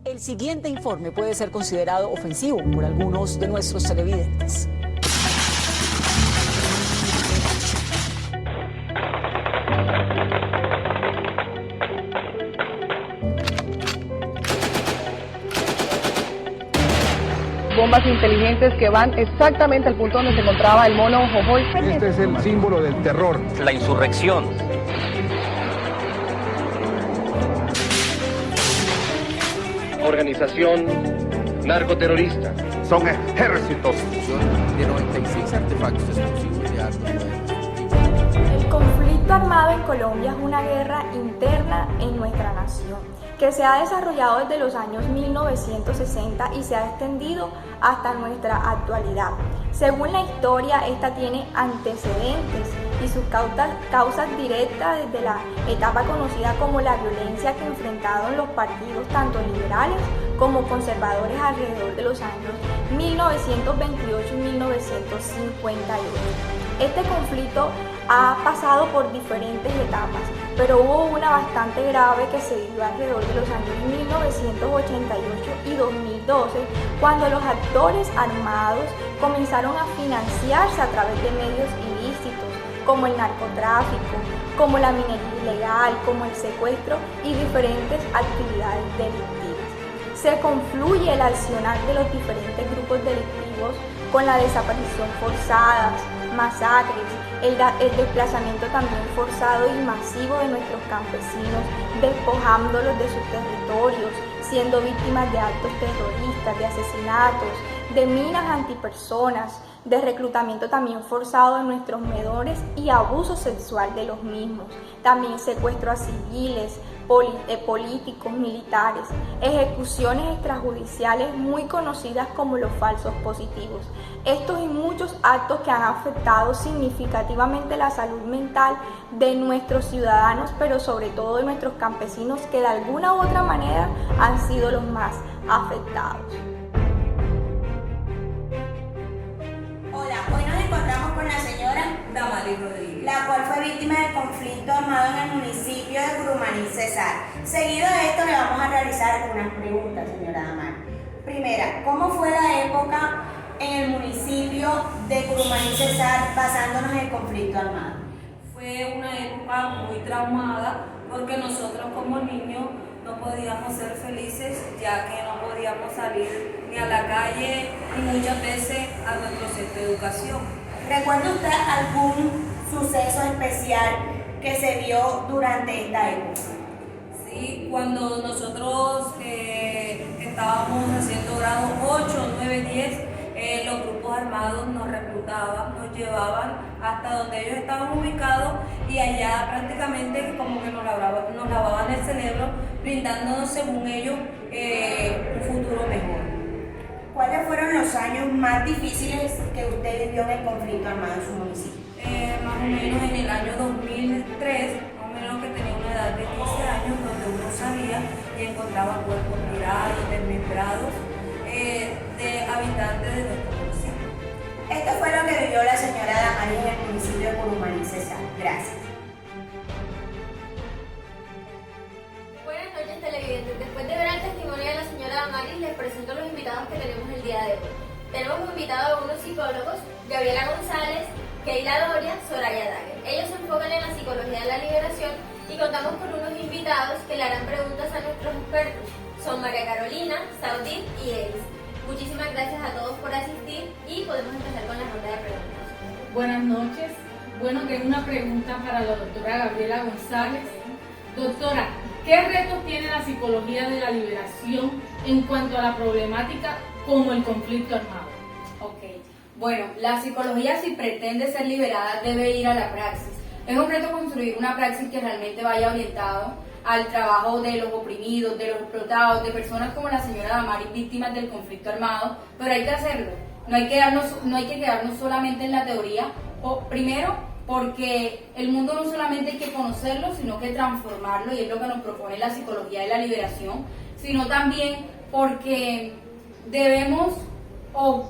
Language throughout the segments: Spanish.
El siguiente informe puede ser considerado ofensivo por algunos de nuestros televidentes. Bombas inteligentes que van exactamente al punto donde se encontraba el mono Jojoy. Este es el símbolo del terror. La insurrección. Organización narcoterrorista. Son ejércitos. De 96 artefactos explosivos de armas nuevas. El conflicto armado en Colombia es una guerra interna en nuestra nación, que se ha desarrollado desde los años 1960 y se ha extendido hasta nuestra actualidad. Según la historia, esta tiene antecedentes y sus causas directas desde la etapa conocida como la violencia que enfrentaron los partidos tanto liberales como conservadores alrededor de los años 1928 y 1958. Este conflicto ha pasado por diferentes etapas, pero hubo una bastante grave que se dio alrededor de los años 1988 y 2012, cuando los actores armados comenzaron a financiarse a través de medios ilícitos, como el narcotráfico, como la minería ilegal, como el secuestro y diferentes actividades delictivas. Se confluye el accionar de los diferentes grupos delictivos con la desaparición forzada, masacres, el desplazamiento también forzado y masivo de nuestros campesinos, despojándolos de sus territorios, siendo víctimas de actos terroristas, de asesinatos, de minas antipersonas, de reclutamiento también forzado de nuestros menores y abuso sexual de los mismos, también secuestro a civiles, políticos, militares, ejecuciones extrajudiciales muy conocidas como los falsos positivos. Estos y muchos actos que han afectado significativamente la salud mental de nuestros ciudadanos, pero sobre todo de nuestros campesinos, que de alguna u otra manera han sido los más afectados. Hola, hoy nos encontramos con la señora Damaris Rodríguez, la cual fue víctima del conflicto armado en el municipio de Curumaní, Cesar. Seguido de esto le vamos a realizar unas preguntas, señora Damaris. Primera, ¿cómo fue la época en el municipio de Curumaní, Cesar, basándonos en el conflicto armado? fue una época muy traumada porque nosotros como niños no podíamos ser felices, ya que no podíamos salir ni a la calle ni muchas veces a nuestro centro de educación. ¿Recuerda usted algún suceso especial que se dio durante esta época? Sí, cuando nosotros estábamos haciendo grados 8, 9, 10, los grupos armados nos reclutaban, nos llevaban hasta donde ellos estaban ubicados y allá prácticamente como que nos lavaban el cerebro, brindándonos según ellos un futuro mejor. ¿Cuáles fueron los años más difíciles que usted vivió en el conflicto armado en su municipio? Más o menos en el año 2003, más o menos que tenía una edad de 15 años, donde uno salía y encontraba cuerpos tirados, desmembrados, de habitantes de nuestro municipio. Esto fue lo que vivió la señora Damaris en el municipio de Curumaní, Cesar. Gracias. Buenas noches, televidentes. Después de ver el testimonio de la señora Damaris, les presento los invitados que tenemos el día de hoy. Tenemos como invitados a unos psicólogos, Gabriela González, Keila Doria, Soraya Dagger. Ellos se enfocan en la psicología de la liberación y contamos con unos invitados que le harán preguntas a nuestros expertos. Son María Carolina, Saudit y Elis. Muchísimas gracias a todos por asistir y podemos empezar con la ronda de preguntas. Buenas noches. Bueno, tengo una pregunta para la doctora Gabriela González. Doctora, ¿qué retos tiene la psicología de la liberación en cuanto a la problemática como el conflicto armado? Bueno, la psicología, si pretende ser liberada, debe ir a la praxis. Es un reto construir una praxis que realmente vaya orientado al trabajo de los oprimidos, de los explotados, de personas como la señora Damaris, víctimas del conflicto armado, pero hay que hacerlo. No hay que quedarnos solamente en la teoría. Primero, porque el mundo no solamente hay que conocerlo, sino que transformarlo, y es lo que nos propone la psicología de la liberación, sino también porque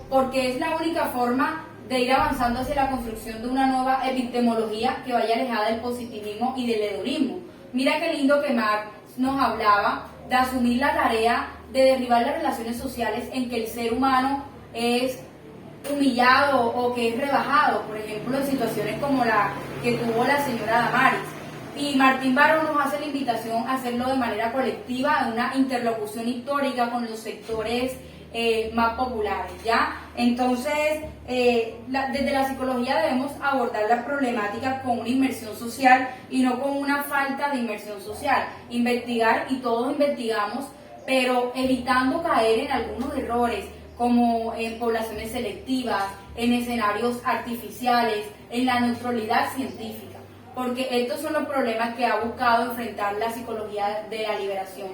porque es la única forma de ir avanzando hacia la construcción de una nueva epistemología que vaya alejada del positivismo y del hedonismo. Mira qué lindo que Marx nos hablaba de asumir la tarea de derribar las relaciones sociales en que el ser humano es humillado o que es rebajado, por ejemplo, en situaciones como la que tuvo la señora Damaris. Y Martín Baró nos hace la invitación a hacerlo de manera colectiva, en una interlocución histórica con los sectores más populares, ¿ya? Entonces, desde la psicología debemos abordar la problemática con una inmersión social y no con una falta de inmersión social. Investigar, y todos investigamos, pero evitando caer en algunos errores, como en poblaciones selectivas, en escenarios artificiales, en la neutralidad científica, porque estos son los problemas que ha buscado enfrentar la psicología de la liberación,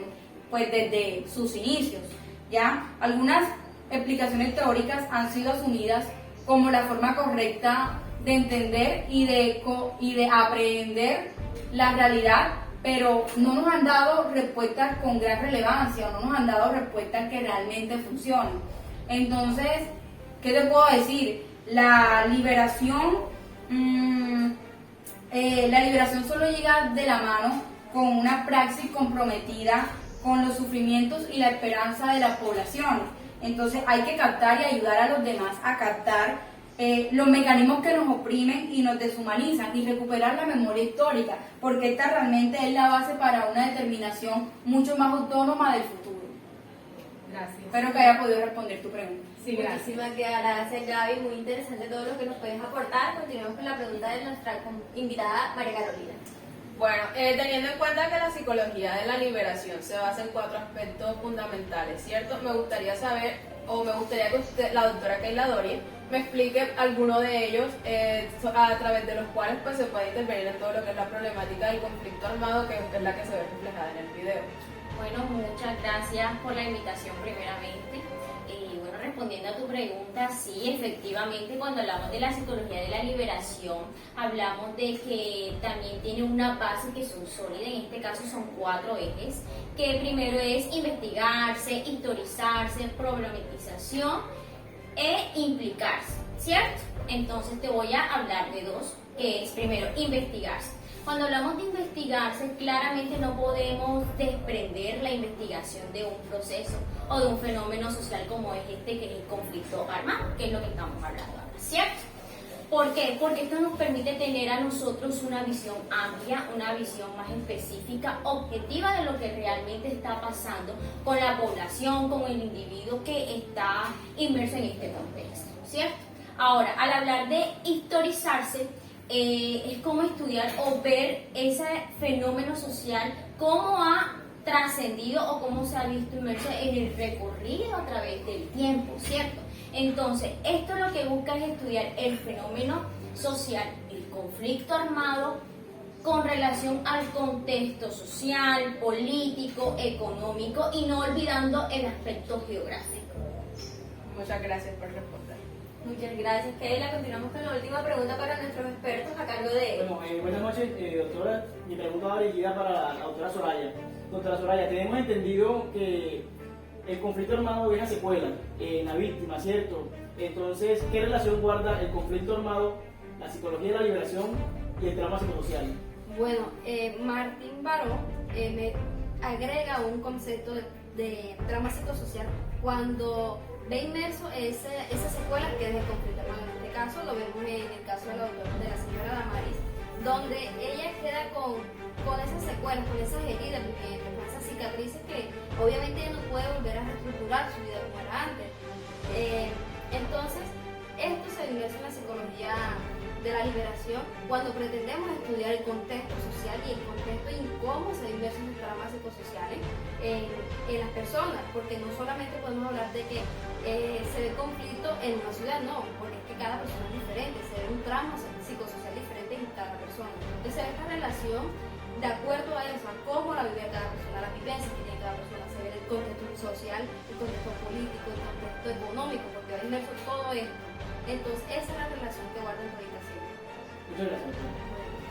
pues desde sus inicios, ¿ya? Algunas explicaciones teóricas han sido asumidas como la forma correcta de entender y de aprehender la realidad, pero no nos han dado respuestas con gran relevancia, o no nos han dado respuestas que realmente funcionen. Entonces, ¿qué te puedo decir? La liberación solo llega de la mano con una praxis comprometida con los sufrimientos y la esperanza de las poblaciones. Entonces hay que captar y ayudar a los demás a captar los mecanismos que nos oprimen y nos deshumanizan, y recuperar la memoria histórica, porque esta realmente es la base para una determinación mucho más autónoma del futuro. Gracias. Espero que haya podido responder tu pregunta. Sí, gracias. Muchísimas gracias, Gaby. Muy interesante todo lo que nos puedes aportar. Continuemos con la pregunta de nuestra invitada, María Carolina. Bueno, teniendo en cuenta que la psicología de la liberación se basa en 4 aspectos fundamentales, ¿cierto? Me gustaría saber, o me gustaría que usted, la doctora Keila Dorie, me explique alguno de ellos a través de los cuales pues se puede intervenir en todo lo que es la problemática del conflicto armado, que es la que se ve reflejada en el video. Bueno, muchas gracias por la invitación primeramente. Bueno, respondiendo a tu pregunta, sí, efectivamente, cuando hablamos de la psicología de la liberación, hablamos de que también tiene una base que son sólidas, en este caso son 4 ejes, que primero es investigarse, historizarse, problematización e implicarse, ¿cierto? Entonces te voy a hablar de 2, que es primero investigarse. Cuando hablamos de investigarse, claramente no podemos desprender la investigación de un proceso o de un fenómeno social como es este, que es el conflicto armado, que es lo que estamos hablando ahora, ¿cierto? ¿Por qué? Porque esto nos permite tener a nosotros una visión amplia, una visión más específica, objetiva de lo que realmente está pasando con la población, con el individuo que está inmerso en este contexto, ¿cierto? Ahora, al hablar de historizarse, es como estudiar o ver ese fenómeno social, cómo ha trascendido o cómo se ha visto inmerso en el recorrido a través del tiempo, ¿cierto? Entonces, esto lo que busca es estudiar el fenómeno social, el conflicto armado, con relación al contexto social, político, económico, y no olvidando el aspecto geográfico. Muchas gracias por responder. Muchas gracias, Keila. Continuamos con la última pregunta para nuestros expertos a cargo de... Bueno, buenas noches, doctora. Mi pregunta va dirigida para la doctora Soraya. Doctora Soraya, tenemos entendido que el conflicto armado deja secuela en la víctima, ¿cierto? Entonces, ¿qué relación guarda el conflicto armado, la psicología de la liberación y el trauma psicosocial? Bueno, Martín Baró me agrega un concepto de trauma psicosocial cuando ve inmerso esa secuela que es el conflicto armado. En este caso lo vemos en el caso de la señora Damaris, donde ella queda con esas secuelas, con esas heridas, con esas cicatrices que obviamente ella no puede volver a reestructurar su vida como era antes. Entonces, esto se inmersa en la psicología de la liberación cuando pretendemos estudiar el contexto social y el contexto y cómo se inmersan los traumas psicosociales en las personas, porque no solamente podemos hablar de que se ve conflicto en una ciudad, no, porque es que cada persona es diferente, se ve un trauma psicosocial diferente en cada persona. Entonces se ve esta relación de acuerdo a eso, a cómo la vive cada persona, las vivencias que tiene cada persona, se ve el contexto social, el contexto político, el contexto económico, porque va inmerso todo esto. Entonces esa es la relación que guarda en tu habitación. Muchas gracias.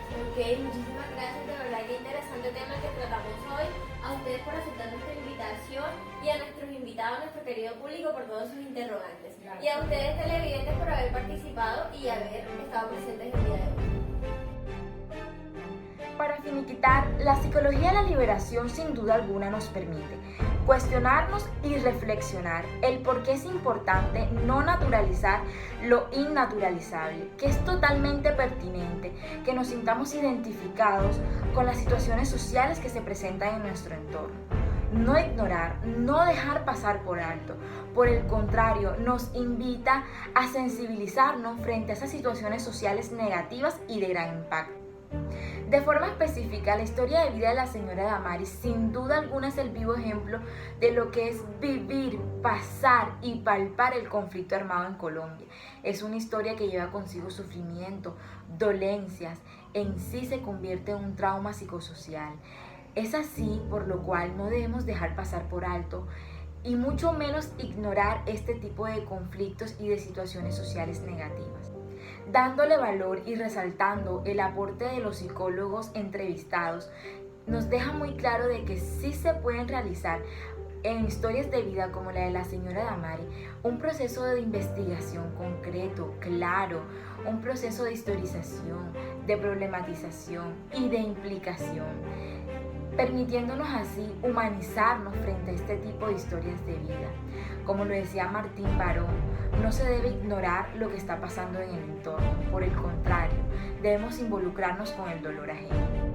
Ok, muchísimas gracias, de verdad qué interesante tema que tratamos hoy. A ustedes por aceptar nuestra invitación y a nuestros invitados, a nuestro querido público por todos sus interrogantes. Gracias. Y a ustedes televidentes por haber participado y haber estado presentes el día de hoy. Para finiquitar, la psicología de la liberación sin duda alguna nos permite cuestionarnos y reflexionar el por qué es importante no naturalizar lo innaturalizable, que es totalmente pertinente que nos sintamos identificados con las situaciones sociales que se presentan en nuestro entorno. No ignorar, no dejar pasar por alto. Por el contrario, nos invita a sensibilizarnos frente a esas situaciones sociales negativas y de gran impacto. De forma específica, la historia de vida de la señora Damaris sin duda alguna es el vivo ejemplo de lo que es vivir, pasar y palpar el conflicto armado en Colombia. Es una historia que lleva consigo sufrimiento, dolencias, en sí se convierte en un trauma psicosocial. Es así por lo cual no debemos dejar pasar por alto y mucho menos ignorar este tipo de conflictos y de situaciones sociales negativas, dándole valor y resaltando el aporte de los psicólogos entrevistados. Nos deja muy claro de que sí se pueden realizar en historias de vida como la de la señora Damaris un proceso de investigación concreto, claro, un proceso de historización, de problematización y de implicación, permitiéndonos así humanizarnos frente a este tipo de historias de vida. Como lo decía Martín Baró, no se debe ignorar lo que está pasando en el entorno, por el contrario, debemos involucrarnos con el dolor ajeno.